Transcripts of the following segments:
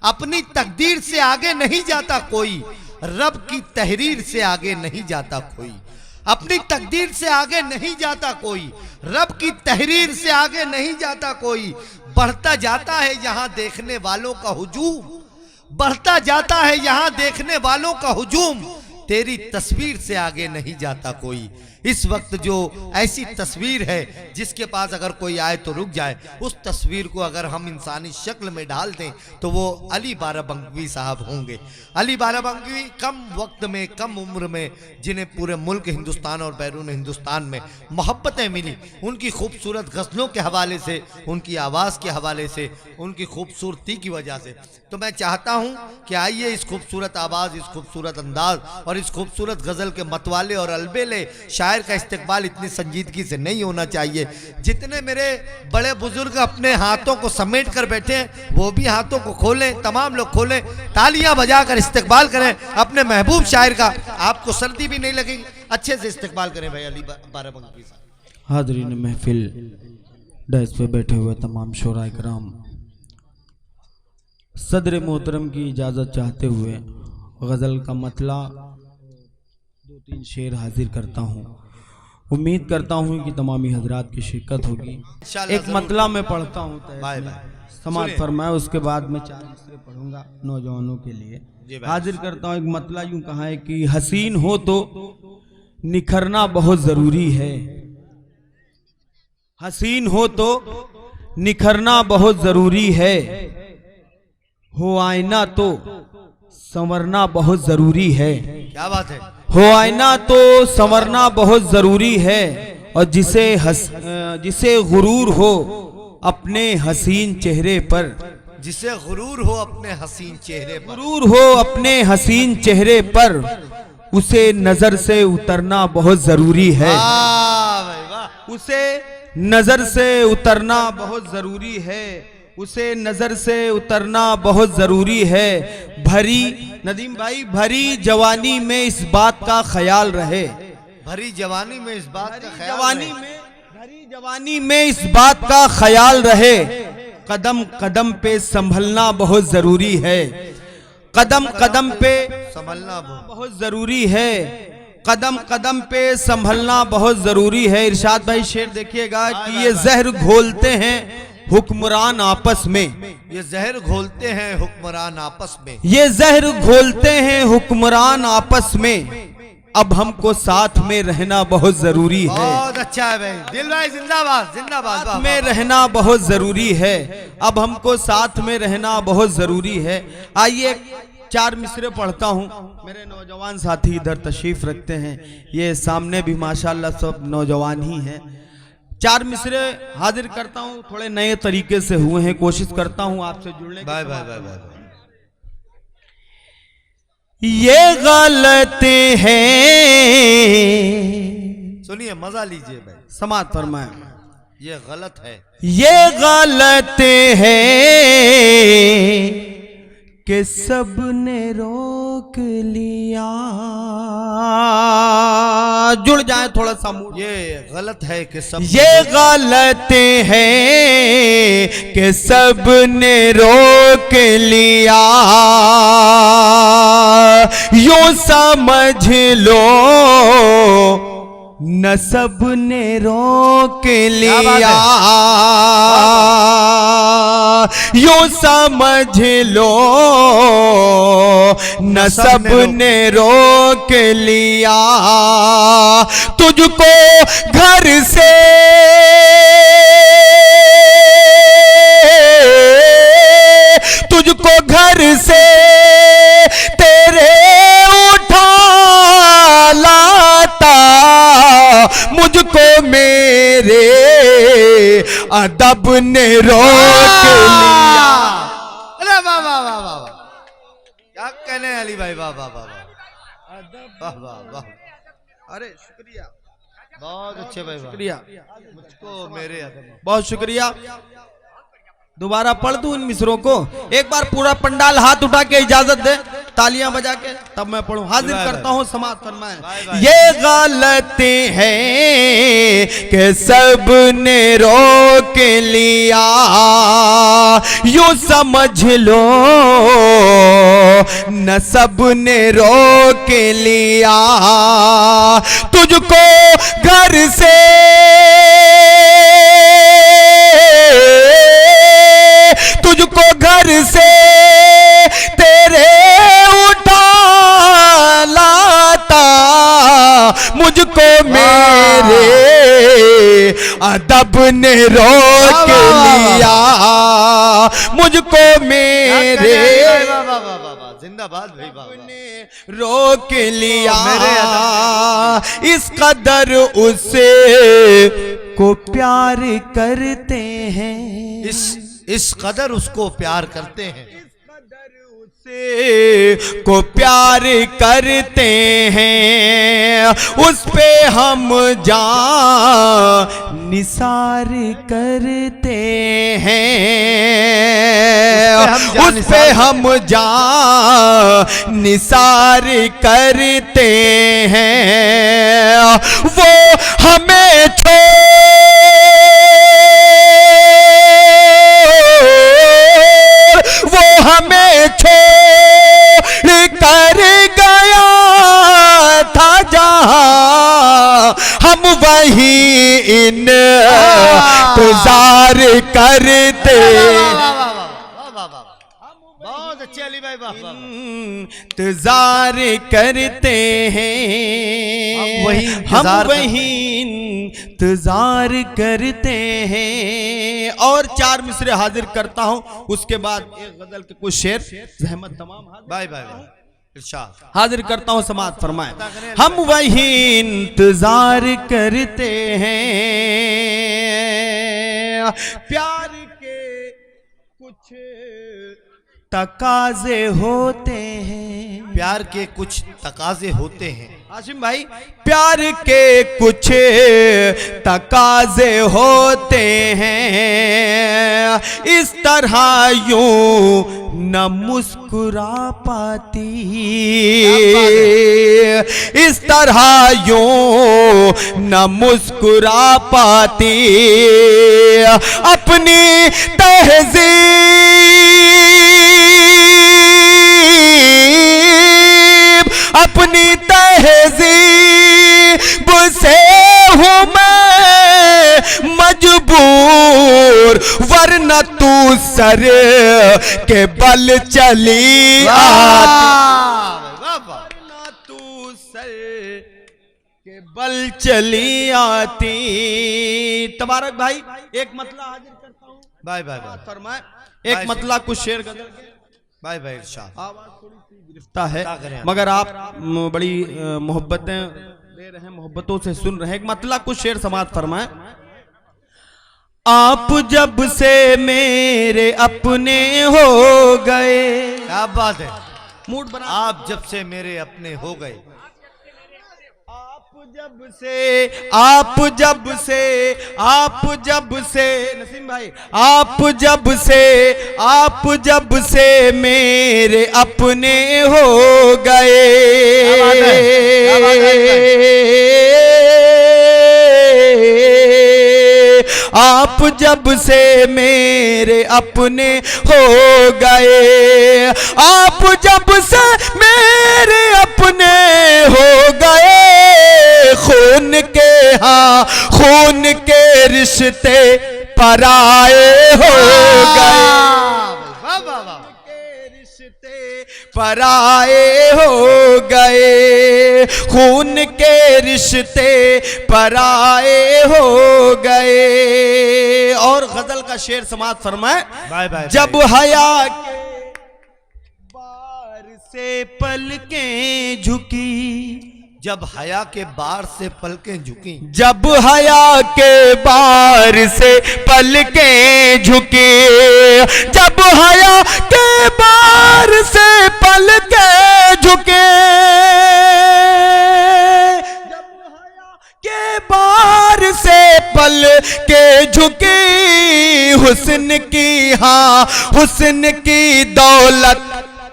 अपनी तकदीर से आगे नहीं जाता कोई, रब की तहरीर से आगे नहीं जाता कोई। अपनी तकदीर से आगे नहीं जाता कोई, रब की तहरीर से आगे नहीं जाता कोई। बढ़ता जाता है यहाँ देखने वालों का हुजूम, बढ़ता जाता है यहाँ देखने वालों का हुजूम। तेरी तस्वीर से आगे नहीं जाता कोई। इस वक्त जो ऐसी तस्वीर है जिसके पास अगर कोई आए तो रुक जाए, उस तस्वीर को अगर हम इंसानी शक्ल में डाल दें तो वो अली बाराबंकी साहब होंगे। अली बाराबंकी कम वक्त में, कम उम्र में, जिन्हें पूरे मुल्क हिंदुस्तान और बैरून हिंदुस्तान में मोहब्बतें मिली, उनकी खूबसूरत गज़लों के हवाले से, उनकी आवाज़ के हवाले से, उनकी खूबसूरती की वजह से। तो मैं चाहता हूँ कि आइए इस खूबसूरत आवाज़, इस खूबसूरत अंदाज और इस खूबसूरत गज़ल के मतवाले और अलबेले शायर का इस्तेक़बाल इतनी संजीदगी से नहीं होना चाहिए। जितने मेरे बड़े बुजुर्ग अपने हाथों को समेट कर बैठे हैं वो भी हाथों को खोलें, तमाम लोग खोलें, तालियां बजाकर इस्तेक़बाल करें अपने महबूब शायर का। आपको सर्दी भी नहीं लगेगी, अच्छे से इस्तेक़बाल करें भाई अली बाराबंकी साहब। हाज़रीन महफिल, डैस पे बैठे हुए तमाम शोरा इकराम, सदर मोहतरम की इजाज़त चाहते हुए गज़ल का मतला 2-3 शेर हाजिर करता हूँ। उम्मीद करता हूँ कि तमामी हजरात की शिरकत होगी। एक मतला मैं पढ़ता हूँ, समाज फरमाए, उसके बाद मैं 4 मिसरे पढ़ूंगा नौजवानों के लिए। हाजिर करता हूँ एक मतला। यूं कहा है कि हसीन हो तो निखरना बहुत जरूरी है, हसीन हो तो निखरना बहुत जरूरी है, हो आईना तो संवरना बहुत जरूरी है। क्या बात है। हो आईना तो संवरना बहुत जरूरी है, और जिसे गुरूर हो अपने हसीन चेहरे पर, जिसे गुरूर हो अपने हसीन चेहरे पर, गुरूर हो अपने हसीन चेहरे पर, उसे नजर से उतरना बहुत जरूरी है। उसे नजर से उतरना बहुत जरूरी है, उसे नजर से उतरना बहुत जरूरी है। भरी नदीम भाई, भरी जवानी में इस बात का ख्याल रहे, भरी जवानी में इस बात का ख्याल जवानी में, भरी जवानी में इस बात का ख्याल रहे। कदम कदम पे संभलना बहुत जरूरी है, कदम कदम पे संभलना बहुत जरूरी है, कदम कदम पे संभलना बहुत जरूरी है। इरशाद भाई शेर देखिएगा कि ये जहर घोलते हैं हुक्मरान आपस में, ये जहर घोलते हैं हुक्मरान आपस में, ये जहर घोलते हैं हुक्मरान आपस में। अब हमको साथ में रहना बहुत जरूरी है। बहुत अच्छा है भाई, दिल भाई जिंदाबाद जिंदाबाद। साथ में रहना बहुत जरूरी है, अब हमको साथ में रहना बहुत जरूरी है। आइए 4 मिसरे पढ़ता हूँ। मेरे नौजवान साथी इधर तशरीफ रखते हैं, ये सामने भी माशाल्लाह सब नौजवान ही हैं। 4 मिसरे हाजिर करता हूँ, थोड़े नए तरीके से हुए हैं, कोशिश करता हूँ आपसे जुड़ने की। Bye bye bye bye. ये गलते हैं, सुनिए मजा लीजिए भाई, समात फरमाए। ये गलत है, ये गलते हैं कि सबने रोक लिया। जुड़ जाए थोड़ा सा मूड। ये गलत है कि सब, ये गलते हैं कि सबने रोक लिया। यूं समझ लो न सबने रोक लिया, यूं समझ लो न सबने रोक लिया। तुझको घर से तुझको घर से तेरे उठा लाता, मुझको मेरे अदब ने रोक लिया। अरे वाह वाह वाह वाह, क्या कहने अली भाई, वाह वाह वाह वाह वाह वाह। अरे शुक्रिया, बहुत अच्छे भाई, शुक्रिया, मुझको मेरे अदब, बहुत शुक्रिया। दोबारा पढ़ दूं इन मिसरों को एक बार, पूरा पंडाल हाथ उठा के इजाजत दे। तालियां बजा के तब मैं पढ़ूं। हाजिर करता हूं, समाज फरमाएं। ये गलती है कि सब ने रोक लिया, यूं समझ लो न सब ने रोक लिया, तुझको घर से घर से तेरे उठा लाता, मुझको मेरे अदब ने रोक लिया, मुझको मेरे जिंदाबाद भाई ने रोक लिया, इस कदर उसे को प्यार करते हैं, इस कदर उसको प्यार करते हैं, इस कदर उसे को प्यार करते हैं, उस पे हम जान निसार करते हैं, उस पे हम जान निसार करते हैं, वो हमें हमें छोड़ कर गया था जहां, हम वही इंतजार करते, बहुत अच्छे अली भाई, इंतजार करते हैं, हम वही इंतजार करते हैं। और 4 मिसरे हाजिर करता हूं, उसके बाद एक गजल के कुछ शेर जहमत तमाम भाई इरशाद हाजिर करता हूं, समाअत फरमाएं। हम वही इंतजार करते हैं, प्यार के कुछ तकाजे होते हैं, प्यार के कुछ तकाजे होते हैं हाशिम भाई, प्यार के कुछ तकाजे होते हैं, इस तरह यूं न मुस्कुरा पाती, इस तरह यूं न मुस्कुरा पाती, अपनी तहजीब, अपनी तहजीब से हूँ मैं मजबूर, वरना तू सर के बल चली आती, वरना तू सर के बल चली आती। तबारक भाई, एक मतला हाजिर करता हूँ, भाई फरमाए, एक मतला कुछ शेर गजल के भाई इरशाद। आवाज थोड़ी सी गिरफ्तार है, मगर आप बड़ी मोहब्बतें दे रहे हैं, मोहब्बतों से सुन रहे हैं। एक मतला कुछ शेर समाअत फरमाए। आप जब से मेरे अपने हो गए, क्या बात है, मूड बना, आप जब से मेरे अपने हो गए, आप जब से नसीम भाई, आप जब से मेरे अपने हो गए, आप जब से मेरे अपने हो गए, आप जब से मेरे अपने हो गए, खून के हाँ खून के रिश्ते पराए हो गए, रिश्ते पराए हो गए, खून के रिश्ते पराए हो गए। और गजल का शेर समाअत फरमाए। जब हया के बार से पलकें झुकी, जब हया के बार से पलकें झुकी, जब हया के बार से पलकें झुकी, जब हया के बार से पलकें झुके, जब हया के बार से पलकें झुकी, हुस्न की हाँ हुस्न की दौलत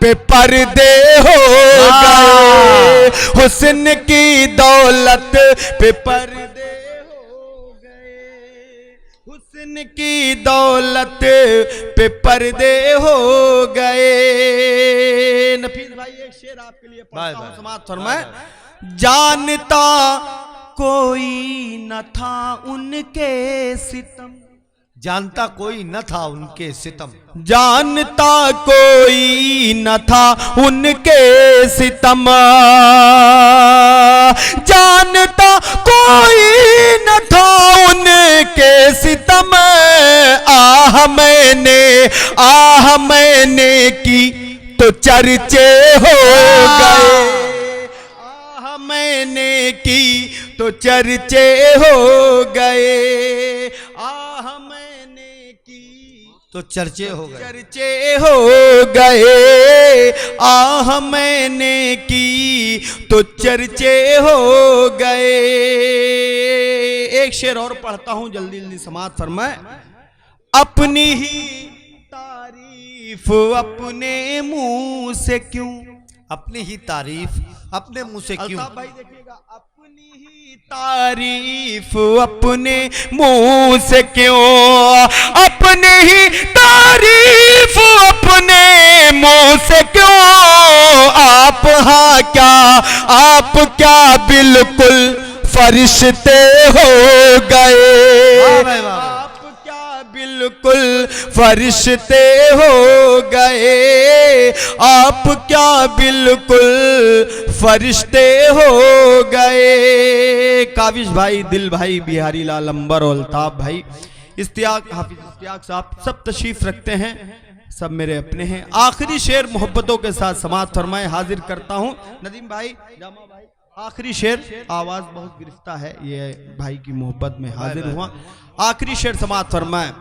पे पर्दे हो गए, हुस्न की दौलत पे पर्दे हो गए, हुस्न की दौलत पे पर्दे हो गए। नफीस भाई एक शेर आपके लिए पढ़ता हूं, समाअत फरमाए। जानता कोई न था उनके सितम, जानता कोई न था उनके सितम, जानता कोई न था उनके सितम, जानता कोई न था उनके सितम। आह मैंने की तो चर्चे हो गए, आह मैंने की तो चर्चे हो गए, आह मैंने की तो चर्चे हो गए, चर्चे हो गए, आह मैंने की तो चर्चे हो गए। एक शेर और पढ़ता हूं, जल्दी जल्दी समाअत फरमाए। अपनी ही तारीफ अपने मुंह से क्यों, अपनी ही तारीफ अपने मुंह से क्यों, भाई देखिएगा, अपनी ही तारीफ अपने मुंह से क्यों, अपनी ही तारीफ अपने मुंह से क्यों, आप क्या बिल्कुल फरिश्ते हो गए, आप क्या बिल्कुल फरिश्ते हो गए, आप क्या बिल्कुल फरिश्ते हो गए। काविश भाई, दिल भाई, बिहारी लाल अंबर और अल्ताफ भाई, इस्तियाक, हाफिज इस्तियाक साहब सब तशरीफ रखते हैं, सब मेरे अपने हैं। आखिरी शेर मोहब्बतों के साथ समाअत फरमाए, हाजिर करता हूं। नदीम भाई, जामा भाई, आखिरी शेर, आवाज बहुत गिरफ्ता है, ये भाई की मोहब्बत में हाजिर हुआ। आखिरी शेर समाअत फरमाए।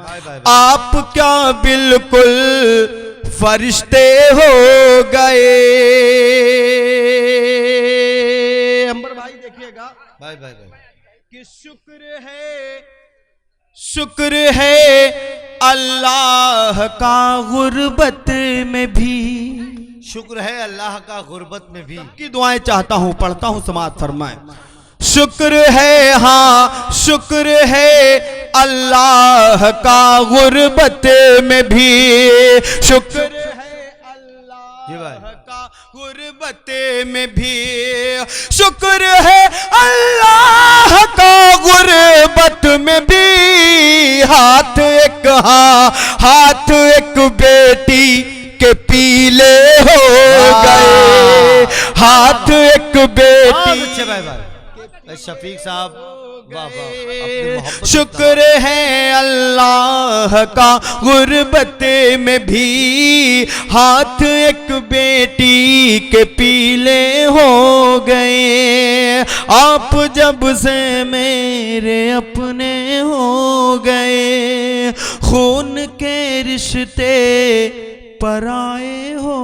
आप क्या बिल्कुल फरिश्ते हो गए। अंबर भाई देखिएगा, भाई भाई भाई, कि शुक्र है अल्लाह का गुर्बत में भी, शुक्र है अल्लाह का गुर्बत में भी। की दुआएं चाहता हूं, पढ़ता हूं, समाअत फरमाए। शुक्र है, हाँ शुक्र है अल्लाह का गुर्बत में भी, शुक्र है अल्लाह का गुर्बत में भी, शुक्र है अल्लाह का गुर्बत में भी। हाथ एक बेटी के पीले हो गए, हाथ एक बेटी। अच्छे भाई भाई, शफीक साहब, वाह वाह। शुक्र है अल्लाह का गुर्बत में भी, हाथ एक बेटी के पीले हो गए। आप जब से मेरे अपने हो गए, खून के रिश्ते पराए हो